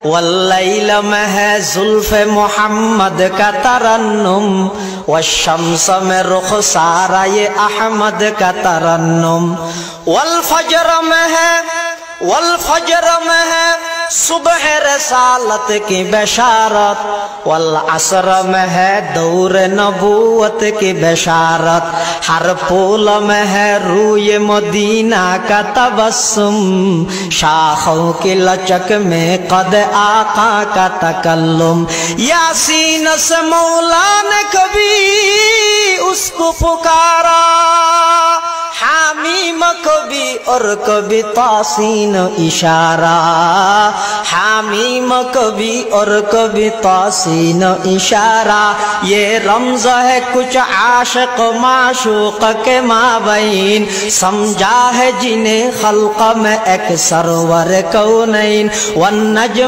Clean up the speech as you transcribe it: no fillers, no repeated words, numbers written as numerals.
واللیل میں ہے زلف محمد کا ترنم، والشمس میں رخسارہ یہ احمد کا ترنم، والفجر میں ہے صبح رسالت کی بشارت، والعصر میں ہے دور نبوت کی بشارت، ہر پھول میں ہے روئے مدینہ کا تبسم، شاخوں کی لچک میں قد آقا کا تکلم، یاسین سے مولا نے کبھی اس کو پکارا، حامیم کبھی اور کبھی تاسین اشارہ، حامیم کبھی اور کبھی تاسین اشارہ، یہ رمز ہے کچھ عاشق معشوق کے مابین، سمجھا ہے جنہیں خلق میں ایک سرور کونین، والنجم